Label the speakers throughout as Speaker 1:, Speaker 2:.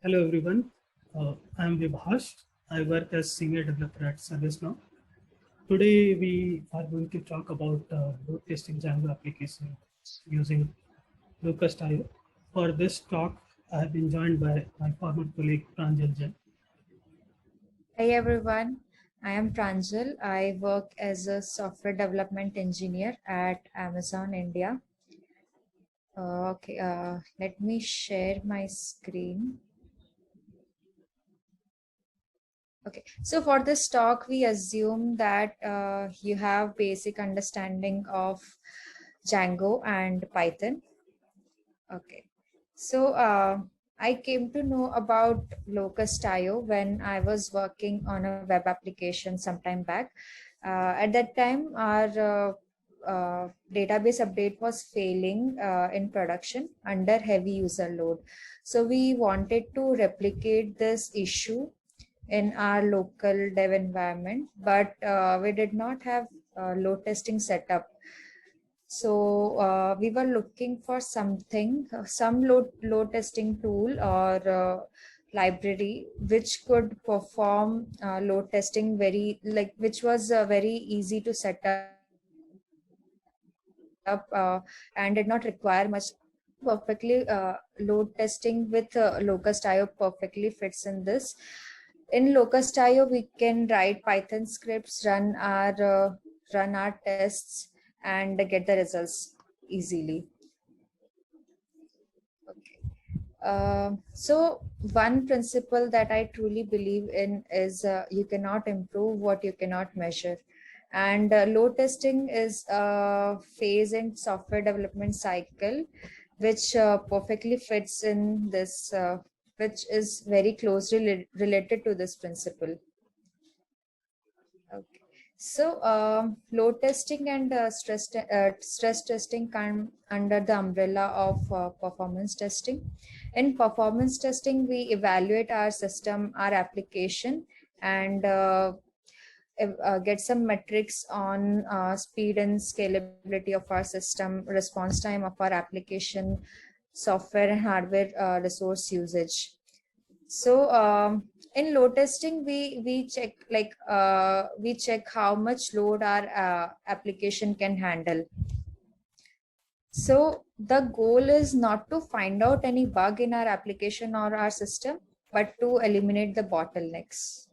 Speaker 1: Hello everyone, I'm Vibhash. I work as senior developer at ServiceNow. Today we are going to talk about load testing Django applications using Locust.io. For this talk, I have been joined by my former colleague Pranjal Jain.
Speaker 2: Hey everyone, I am Pranjal. I work as a software development engineer at Amazon India. Let me share my screen. Okay, so for this talk, we assume that you have basic understanding of Django and Python. Okay, so I came to know about Locust.io when I was working on a web application sometime back. At that time, our database update was failing in production under heavy user load. So we wanted to replicate this issue in our local dev environment, but we did not have load testing set up. So we were looking for something, some load testing tool or library which could perform load testing which was very easy to set up and did not require much perfectly load testing with Locust.io perfectly fits in this. In Locust.io, we can write Python scripts, run our tests, and get the results easily. Okay. So one principle that I truly believe in is you cannot improve what you cannot measure. And load testing is a phase in software development cycle, which perfectly fits in this, which is very closely related to this principle. Okay. So, load testing and stress testing come under the umbrella of performance testing. In performance testing, we evaluate our system, our application, and get some metrics on speed and scalability of our system, response time of our application, software and hardware resource usage. So in load testing, we check how much load our application can handle. So the goal is not to find out any bug in our application or our system, but to eliminate the bottlenecks.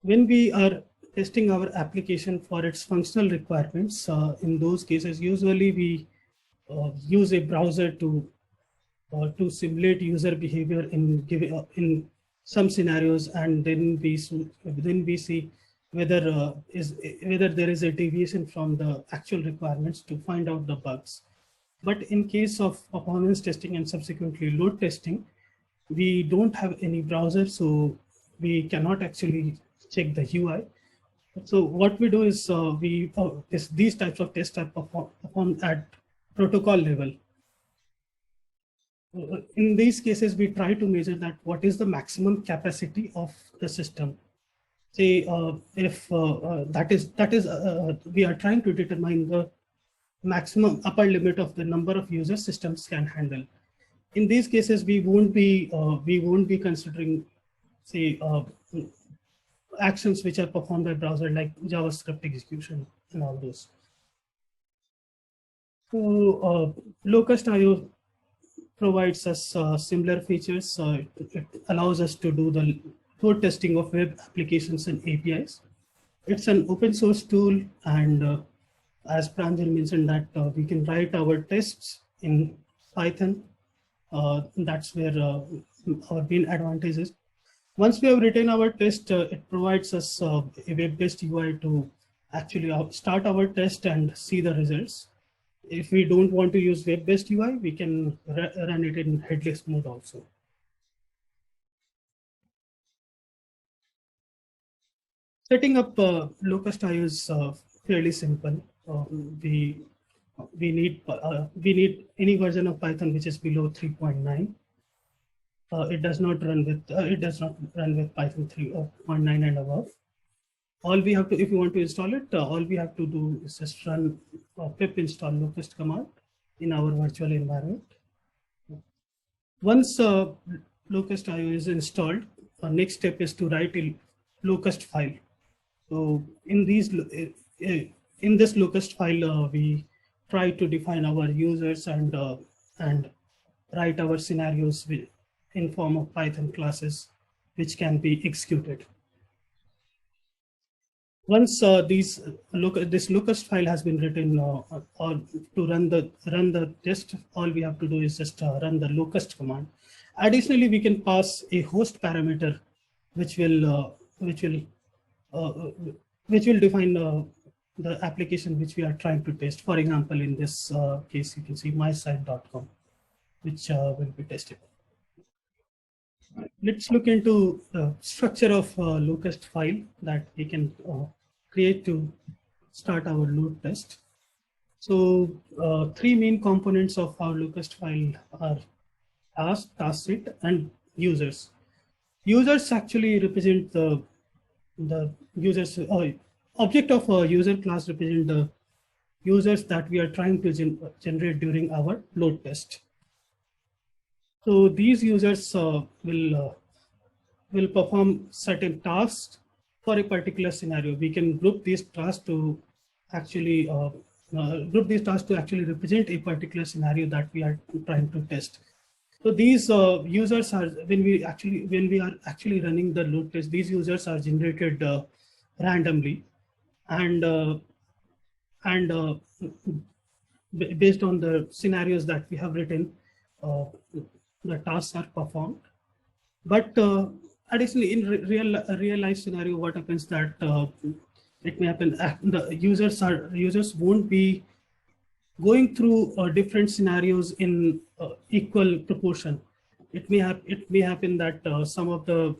Speaker 1: When we are testing our application for its functional requirements, in those cases, usually we use a browser to simulate user behavior in some scenarios, and then we see whether whether there is a deviation from the actual requirements to find out the bugs. But in case of performance testing and subsequently load testing, we don't have any browser, so we cannot actually check the UI. So what we do is these types of tests are performed at protocol level. In these cases, we try to measure that what is the maximum capacity of the system. Say if we are trying to determine the maximum upper limit of the number of users systems can handle. In these cases, we won't be considering, say, actions which are performed by browser like JavaScript execution and all those. So Locust.io provides us similar features. It allows us to do the load testing of web applications and APIs. It's an open source tool, and as Pranjal mentioned, that we can write our tests in Python. That's where our main advantage is. Once we have written our test, it provides us a web-based UI to actually start our test and see the results. If we don't want to use web-based UI, we can run it in headless mode also. Setting up Locust.io is fairly simple. We need any version of Python which is below 3.9. It does not run with Python 3.9 and above. All we have to, if you want to install it, all we have to do is just run pip install locust command, in our virtual environment. Once Locust.io is installed, next step is to write a locust file. So in this locust file, we try to define our users and write our scenarios in form of Python classes, which can be executed. Once this locust file has been written, or to run the test, all we have to do is just run the locust command. Additionally, we can pass a host parameter, which will define the application which we are trying to test. For example, in this case, you can see mysite.com, which will be tested. Let's look into the structure of locust file that we can create to start our load test. So three main components of our locust file are task set, and users. Users actually represent the users. Object of a user class represent the users that we are trying to generate during our load test. So these users will perform certain tasks for a particular scenario. We can group these tasks to actually represent a particular scenario that we are trying to test. So these users are, when we are actually running the load test, these users are generated randomly, and based on the scenarios that we have written, the tasks are performed. But additionally, in real life scenario, what happens that it may happen the users won't be going through different scenarios in equal proportion. It may happen that some of the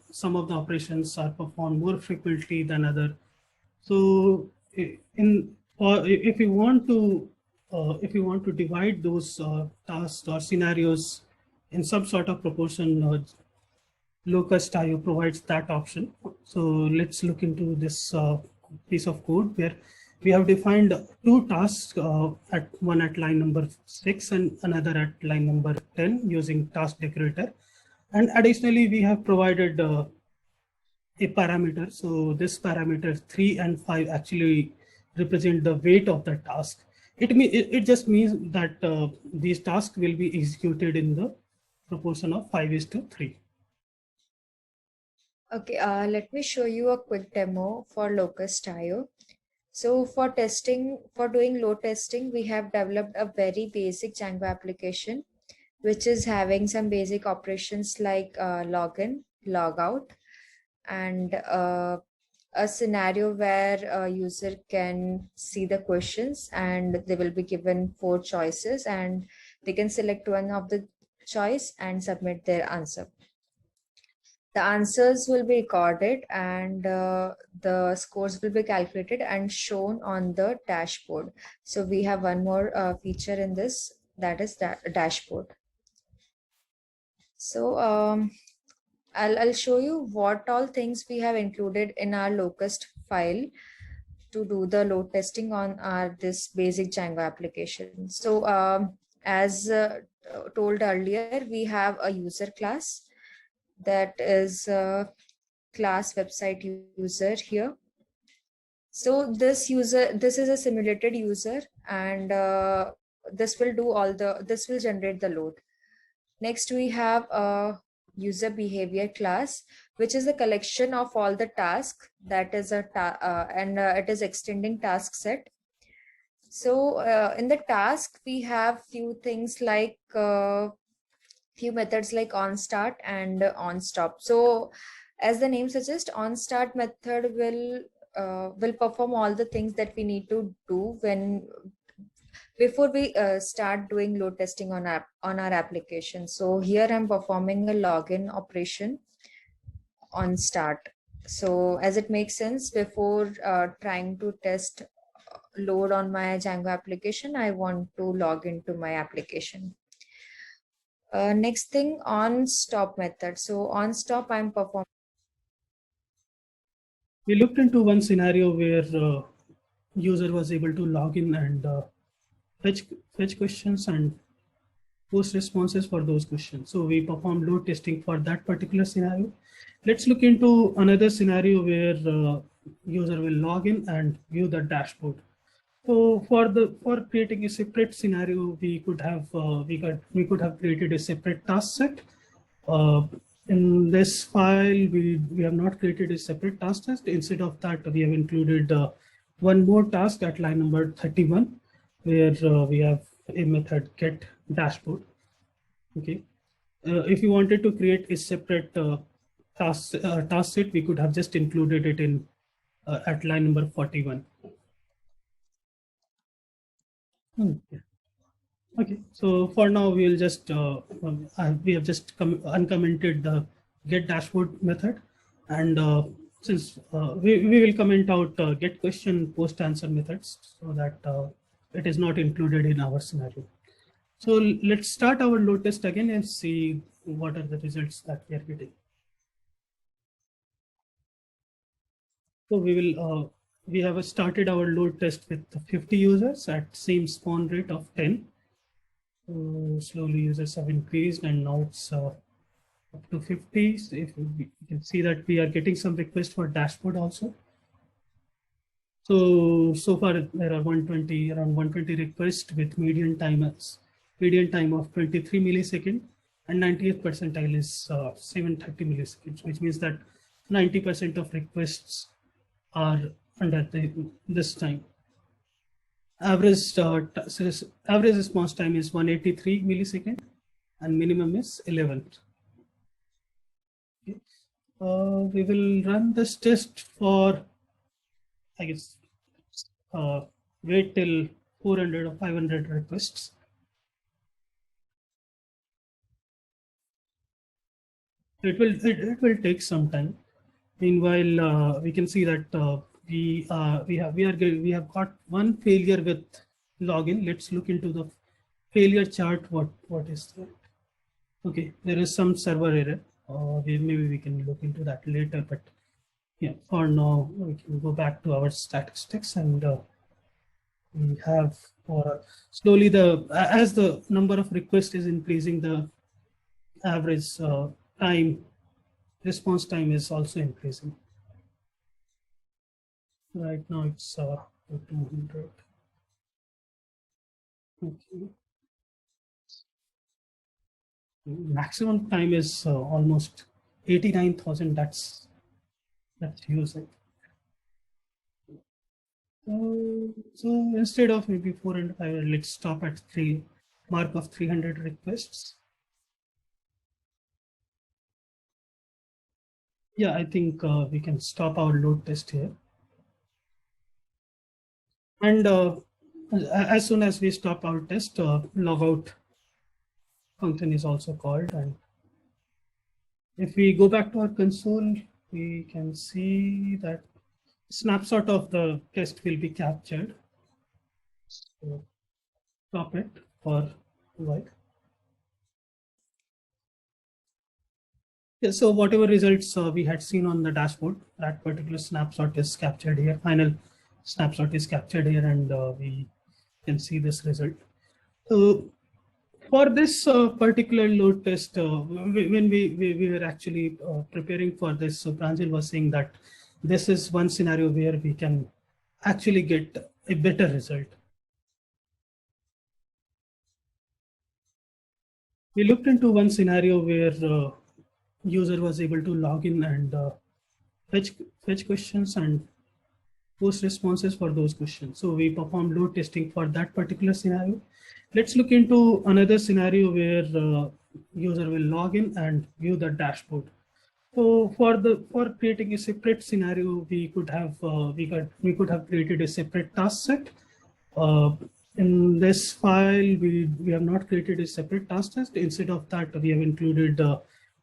Speaker 1: operations are performed more frequently than other. So if you want to divide those tasks or scenarios in some sort of proportion, Locust.io provides that option. So let's look into this piece of code where we have defined two tasks, one at line number 6 and another at line number 10 using task decorator. And additionally, we have provided a parameter. So this parameter 3 and 5 actually represent the weight of the task. It just means that these tasks will be executed in the proportion of 5:3.
Speaker 2: Okay, let me show you a quick demo for Locust.io. So for doing load testing, we have developed a very basic Django application, which is having some basic operations like login, logout, and a scenario where a user can see the questions and they will be given 4 choices and they can select one of the choice and submit their answer. The answers will be recorded and the scores will be calculated and shown on the dashboard. So we have one more feature in this, that is dashboard. So I'll show you what all things we have included in our locust file to do the load testing on this basic Django application. So as told earlier, we have a user class that is class website user here. So this is a simulated user, and this will generate the load. Next, we have a user behavior class, which is a collection of all the tasks that is it is extending task set. So in the task, we have few things like few methods like on start and on stop. So as the name suggests, on start method will perform all the things that we need to do before we start doing load testing on our application. So here I'm performing a login operation on start. So as it makes sense, before trying to test load on my Django application, I want to log into my application. Next thing, on stop method. So on stop, I'm performing.
Speaker 1: We looked into one scenario where user was able to log in and fetch fetch questions and post responses for those questions. So we perform load testing for that particular scenario. Let's look into another scenario where user will log in and view the dashboard. So for creating a separate scenario, we could have created a separate task set. Uh, in this file, we have not created a separate task set. Instead of that, we have included one more task at line number 31, where we have a method get dashboard. Okay. If you wanted to create a separate task set, we could have just included it in at line number 41. Okay. Okay, so for now we will just we have just uncommented the get dashboard method, and since we will comment out get question post answer methods so that it is not included in our scenario. So let's start our load test again and see what are the results that we are getting. So we have started our load test with 50 users at same spawn rate of 10. Slowly users have increased and now it's up to 50. So if you can see that we are getting some requests for dashboard also. So far there are around 120 requests with median time of 23 millisecond, and 90th percentile is 730 milliseconds, which means that 90% of requests are under this time. Average response time is 183 millisecond and minimum is 11. Okay. We will run this test for, I guess, wait till 400 or 500 requests. It will take some time. Meanwhile, we can see that we have got one failure with login. Let's look into the failure chart. What is that? Okay, there is some server error. Maybe we can look into that later. But yeah, for now we can go back to our statistics, and we have slowly as the number of requests is increasing, the average response time is also increasing. Right now it's 200. Okay. Maximum time is almost 89,000. That's using. So instead of maybe 400, let's stop at mark of 300 requests. Yeah, I think we can stop our load test here. And as soon as we stop our test, logout function is also called. And if we go back to our console, we can see that snapshot of the test will be captured. So stop it for a while. Yeah, so whatever results we had seen on the dashboard, that particular snapshot is captured here. Final snapshot is captured here, and we can see this result. So for this particular load test, when we were actually preparing for this, so Pranjal was saying that this is one scenario where we can actually get a better result. We looked into one scenario where user was able to log in and fetch questions and post responses for those questions. So we perform load testing for that particular scenario. Let's look into another scenario where user will log in and view the dashboard. So for creating a separate scenario, we could have created a separate task set. In this file, we have not created a separate task set. Instead of that, we have included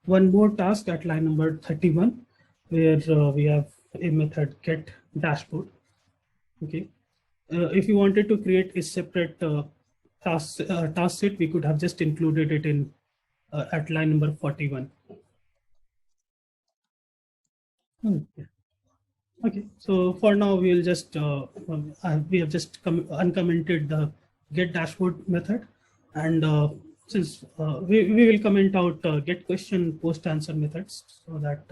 Speaker 1: one more task at line number 31, where we have a method get dashboard. Okay. If you wanted to create a separate task set, we could have just included it in at line number 41. Okay. Okay, so for now we will just we have just uncommented the get dashboard method, and since we will comment out get question post answer methods, so that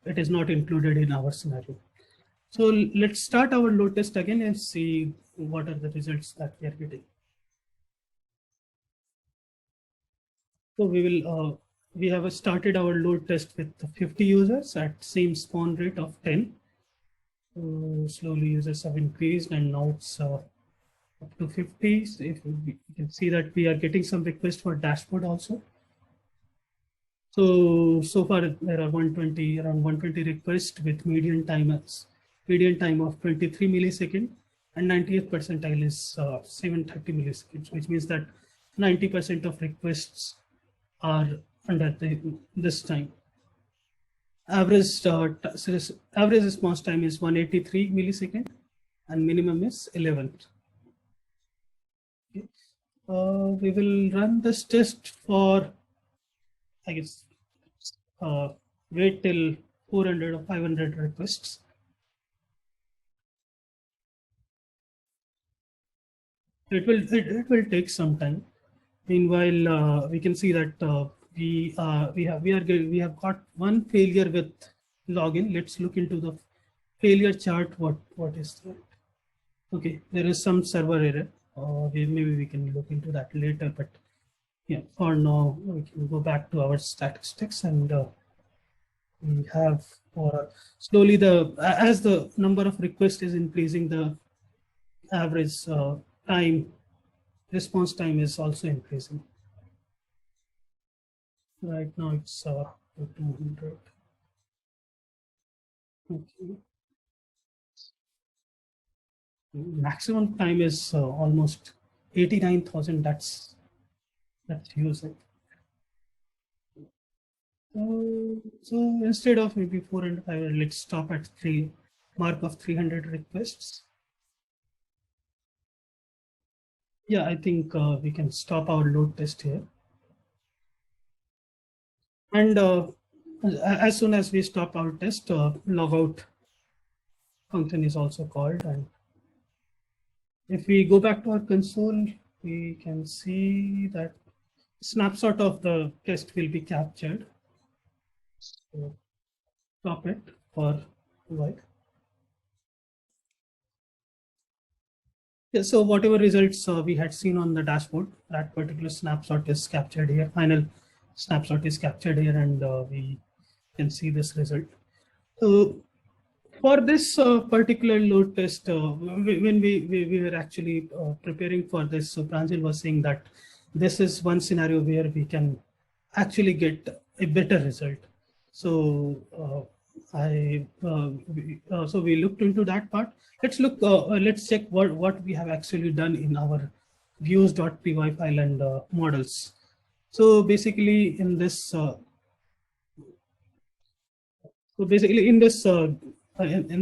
Speaker 1: it is not included in our scenario. So let's start our load test again and see what are the results that we are getting. So we have started our load test with 50 users at same spawn rate of 10. Slowly users have increased, and now it's up to 50. So if you can see that we are getting some requests for dashboard also. So far there are around 120 requests with median time of 23 millisecond, and 90th percentile is 730 milliseconds, which means that 90% of requests are under this time. Average average response time is 183 millisecond, and minimum is 11. Okay. We will run this test for, I guess, wait till 400 or 500 requests. It will take some time. Meanwhile, we can see that we have got one failure with login. Let's look into the failure chart. What is that? Okay, there is some server error. Maybe we can look into that later. But yeah, for now we can go back to our statistics, and we have slowly as the number of requests is increasing, the average response time is also increasing. Right now it's 200. Okay. Maximum time is almost 89,000. That's using. So instead of maybe 400, let's stop at mark of 300 requests. Yeah, I think we can stop our load test here. And as soon as we stop our test, logout function is also called. And if we go back to our console, we can see that snapshot of the test will be captured. So stop it for a while. Yeah, so whatever results we had seen on the dashboard, that particular snapshot is captured here. Final snapshot is captured here, and we can see this result. So for this particular load test, when we were actually preparing for this, so Pranjal was saying that this is one scenario where we can actually get a better result. So so we looked into that part. Let's check what we have actually done in our views.py file and models. So basically in this in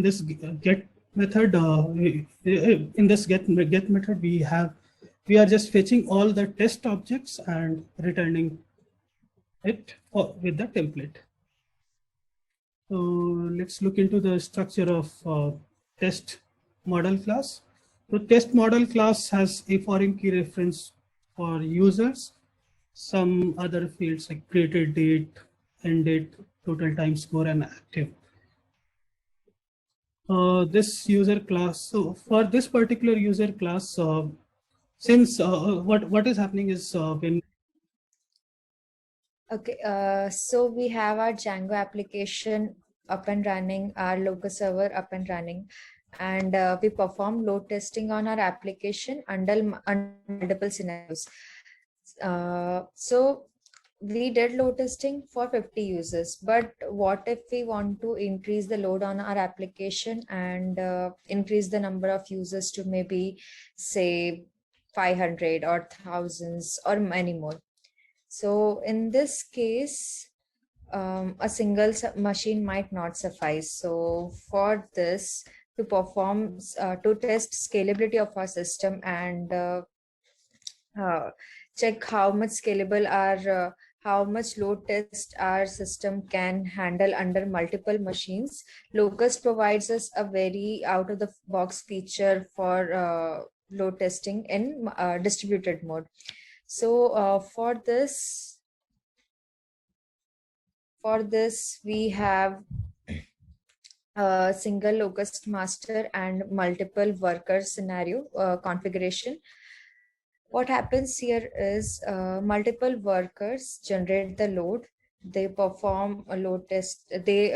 Speaker 1: this get method, in this get method, we are just fetching all the test objects and returning it with the template. So let's look into the structure of test model class. So test model class has a foreign key reference for users, some other fields like created date, end date, total time score, and active. This user class. So for this particular user class, since what is happening is when
Speaker 2: Okay, so we have our Django application up and running, our local server up and running, and we perform load testing on our application under multiple scenarios. So we did load testing for 50 users, but what if we want to increase the load on our application and increase the number of users to maybe say 500 or thousands or many more? So in this case, a single machine might not suffice. So for this, to perform, to test scalability of our system and check how much scalable our, how much load test our system can handle under multiple machines, Locust provides us a very out of the box feature for load testing in distributed mode. So for this we have a single locust master and multiple worker scenario configuration. What happens here is multiple workers generate the load. They perform a load test. They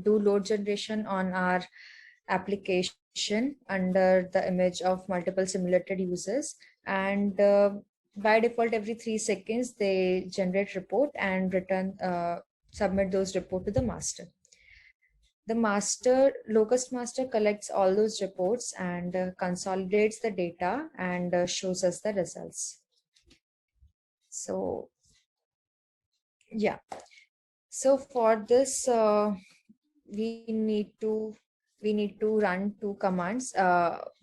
Speaker 2: do load generation on our application under the image of multiple simulated users. And by default, every 3 seconds, they generate report and return, submit those report to the master. The locust master collects all those reports and consolidates the data and shows us the results. So yeah, so for this we need to run two commands.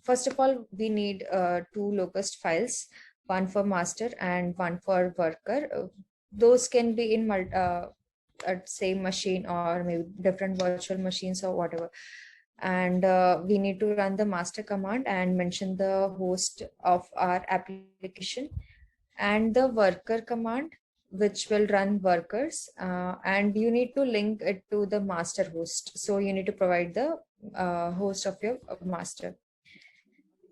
Speaker 2: First of all, we need two locust files, one for master and one for worker. Those can be in at same machine or maybe different virtual machines or whatever. And we need to run the master command and mention the host of our application, and the worker command, which will run workers, and you need to link it to the master host. So you need to provide the host of your master.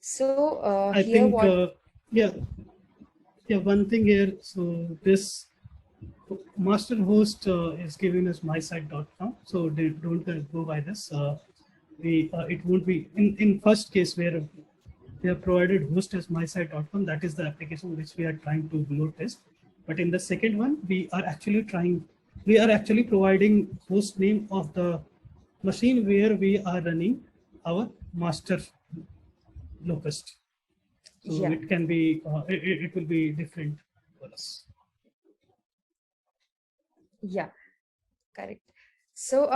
Speaker 2: So
Speaker 1: I
Speaker 2: here
Speaker 1: think,
Speaker 2: what
Speaker 1: yeah, one thing here. So this master host is given as mysite.com. So they don't go by this. It won't be in first case where we have provided host as mysite.com. That is the application which we are trying to load test. But in the second one, we are actually providing host name of the machine where we are running our master locust. So
Speaker 2: Yeah.
Speaker 1: it can be, it will be different for us.
Speaker 2: Yeah, correct. So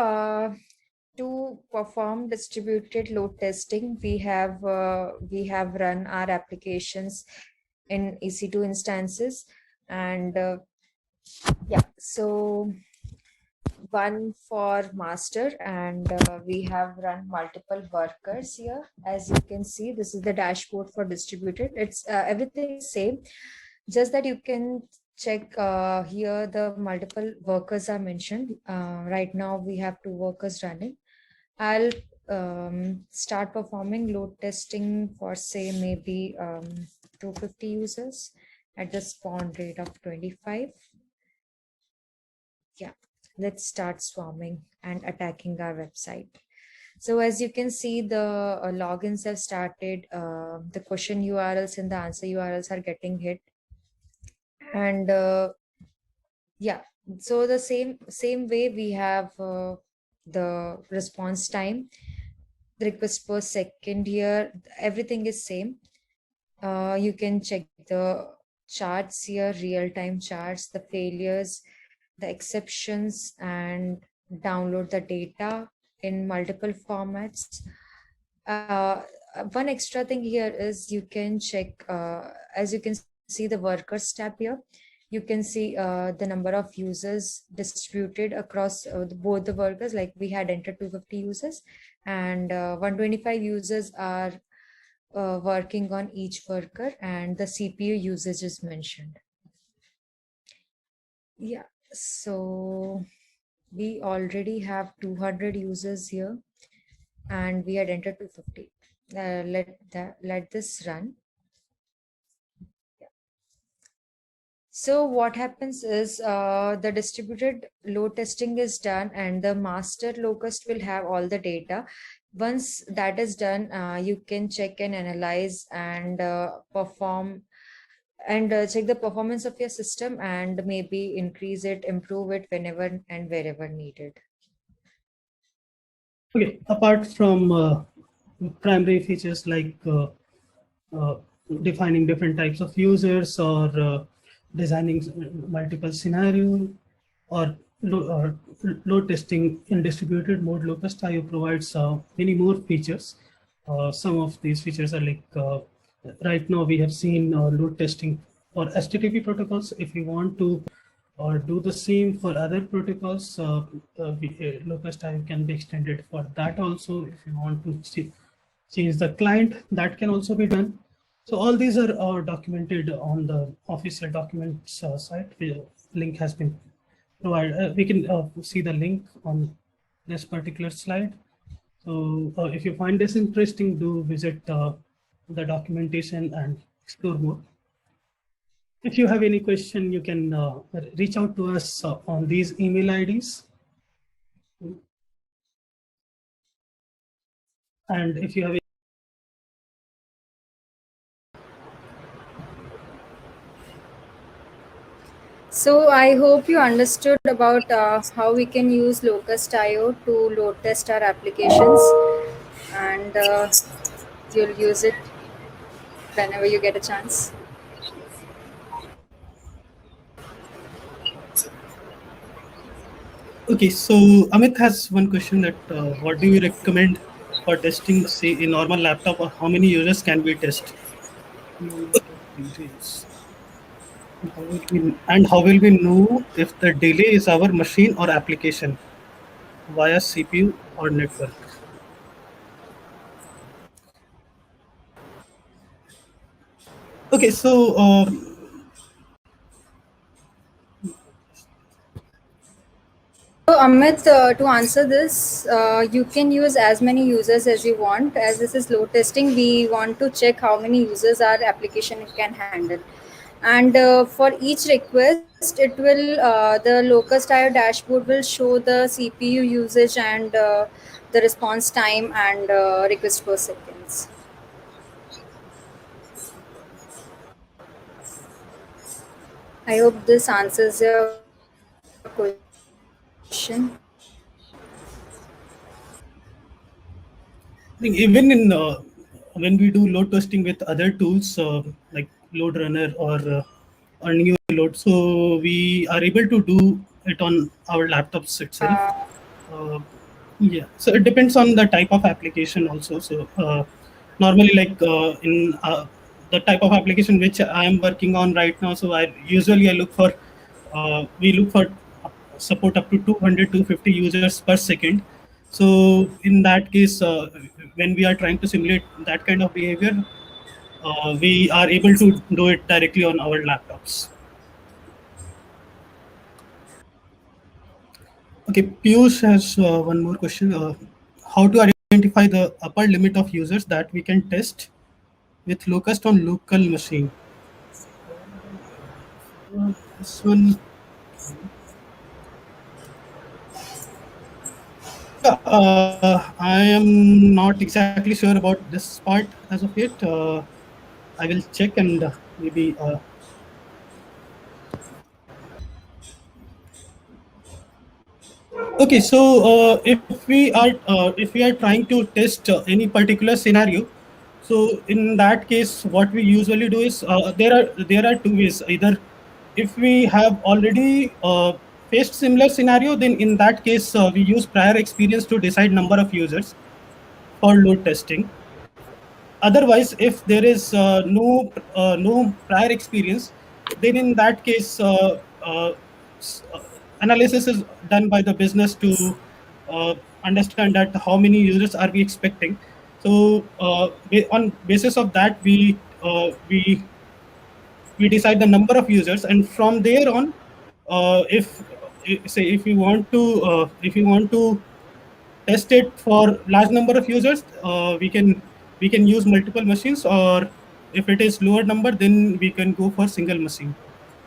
Speaker 2: to perform distributed load testing, we have run our applications in EC2 instances, and yeah, so one for master, and we have run multiple workers here. As you can see, this is the dashboard for distributed. It's everything is same, just that you can check here the multiple workers are mentioned. Right now we have 2 workers running. I'll start performing load testing for say maybe 250 users at the spawn rate of 25. Yeah, let's start swarming and attacking our website. So as you can see, the logins have started. The question URLs and the answer URLs are getting hit. And yeah, so the same way we have the response time, the request per second here, everything is same. You can check the charts here, real-time charts, the failures, the exceptions, and download the data in multiple formats. Uh, One extra thing here is you can check, as you can see the workers tab here, you can see the number of users distributed across both the workers. Like we had entered 250 users, and 125 users are working on each worker, and the CPU usage is mentioned. Yeah, so we already have 200 users here, and we had entered 250. Let this run. So what happens is the distributed load testing is done, and the master locust will have all the data. Once that is done, you can check and analyze and perform and check the performance of your system, and maybe increase it, improve it whenever and wherever needed.
Speaker 1: Okay, apart from primary features like uh, defining different types of users, or designing multiple scenario, or load testing in distributed mode, Locust IO provides many more features. Some of these features are like, right now we have seen load testing for HTTP protocols. If you want to do the same for other protocols, Locust IO can be extended for that also. If you want to change the client, that can also be done. So all these are documented on the official documents site. Link has been provided. We can see the link on this particular slide. So if you find this interesting, do visit the documentation and explore more. If you have any question, you can reach out to us on these email IDs. And if you have
Speaker 2: So I hope you understood about how we can use Locust.io to load test our applications, and you'll use it whenever you get a chance.
Speaker 1: Okay, so Amit has one question that what do you recommend for testing, say, a normal laptop, or how many users can we test? And how will we know if the delay is our machine or application via CPU or network? Okay, so
Speaker 2: So Amit, to answer this, you can use as many users as you want. As this is load testing, we want to check how many users our application can handle. And for each request, it will the Locust.io dashboard will show the CPU usage and the response time and request per seconds. I hope this answers your question.
Speaker 1: I think even in when we do load testing with other tools like Load Runner or new load, so we are able to do it on our laptops itself. Uh, yeah, so it depends on the type of application also. So normally, like in the type of application which I am working on right now, so I look for we look for support up to 200 250 users per second. So in that case, when we are trying to simulate that kind of behavior, we are able to do it directly on our laptops. Okay, Piyush has one more question. How to identify the upper limit of users that we can test with Locust on local machine? This one, yeah, I am not exactly sure about this part as of yet. I will check and maybe. Okay, so if we are trying to test any particular scenario, so in that case, what we usually do is there are two ways. Either if we have already faced similar scenario, then in that case we use prior experience to decide number of users for load testing. Otherwise, if there is no prior experience, then in that case analysis is done by the business to understand that how many users are we expecting. So on basis of that, we decide the number of users, and from there on, say if you want to test it for large number of users, we can use multiple machines, or if it is lower number, then we can go for single machine.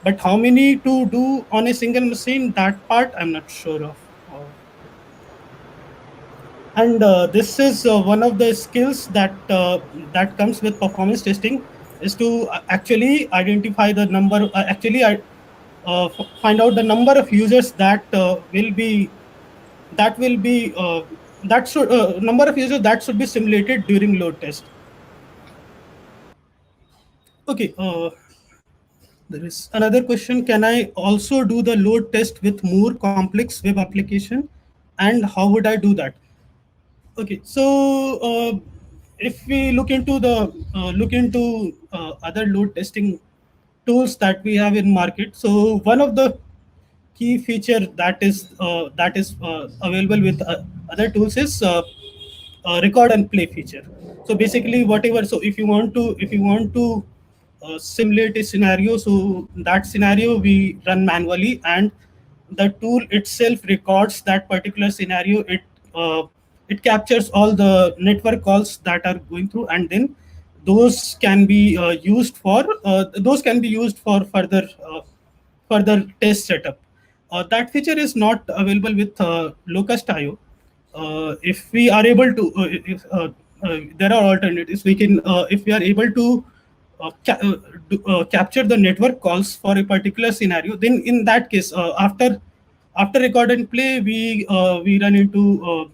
Speaker 1: But how many to do on a single machine, that part I'm not sure of. And this is one of the skills that comes with performance testing, is to actually identify the number, find out the number of users that will be that should number of users that should be simulated during load test. Okay, there is another question. Can I also do the load test with more complex web application, and how would I do that? Okay, so if we look into other load testing tools that we have in market, so one of the key feature that is available with other tools is record and play feature. So basically, whatever. So if you want to simulate a scenario, so that scenario we run manually, and the tool itself records that particular scenario. It captures all the network calls that are going through, and then those can be used for further test setup. That feature is not available with Locust.io. If we are able to, if there are alternatives, we can, if we are able to capture the network calls for a particular scenario, then in that case, after record and play, we run into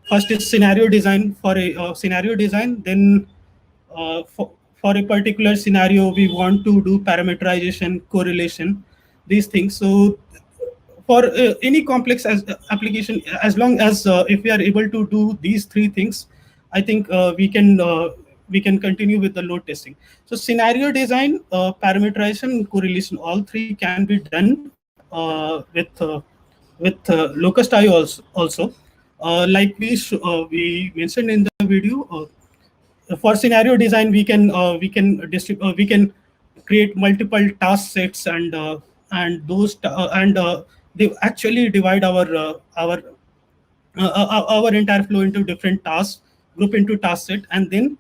Speaker 1: first is scenario design. For a scenario design, then for a particular scenario, we want to do parameterization, correlation, these things. So for any complex application, as long as if we are able to do these three things, I think we can continue with the load testing. So scenario design, parameterization, correlation, all three can be done with Locust.io also. Like we mentioned in the video, for scenario design, we can create multiple task sets, and they actually divide our entire flow into different tasks, group into task set, and then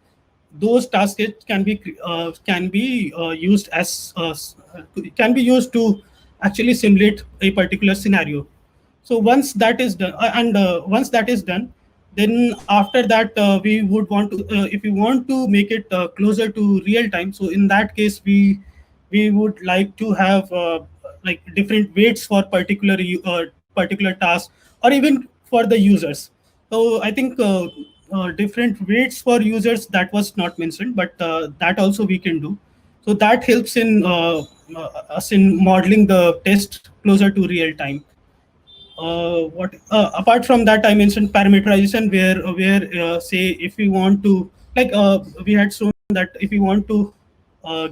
Speaker 1: those task sets can be used as can be used to actually simulate a particular scenario. So once that is done, once that is done, then after that we would want to, if we want to make it closer to real time. So in that case, we would like to have like different weights for particular tasks, or even for the users. So I think different weights for users, that was not mentioned, but that also we can do. So that helps in us in modeling the test closer to real time. What apart from that, I mentioned parameterization, where say if we want to, like we had shown that if we want to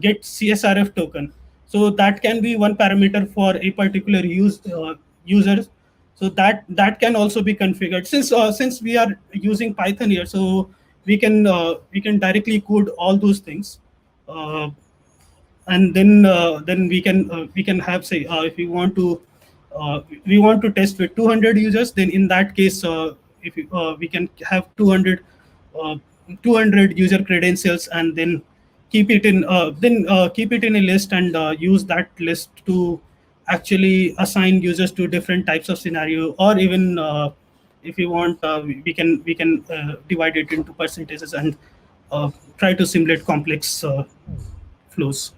Speaker 1: get CSRF token, so that can be one parameter for a particular user. So that can also be configured, since we are using Python here. So we can directly code all those things. uh, and then we can have, say, if we want to test with 200 users, then in that case, if we can have uh, 200 user credentials, and then keep it in a list, and use that list to actually assign users to different types of scenario, or even if you want, we can divide it into percentages, and try to simulate complex flows.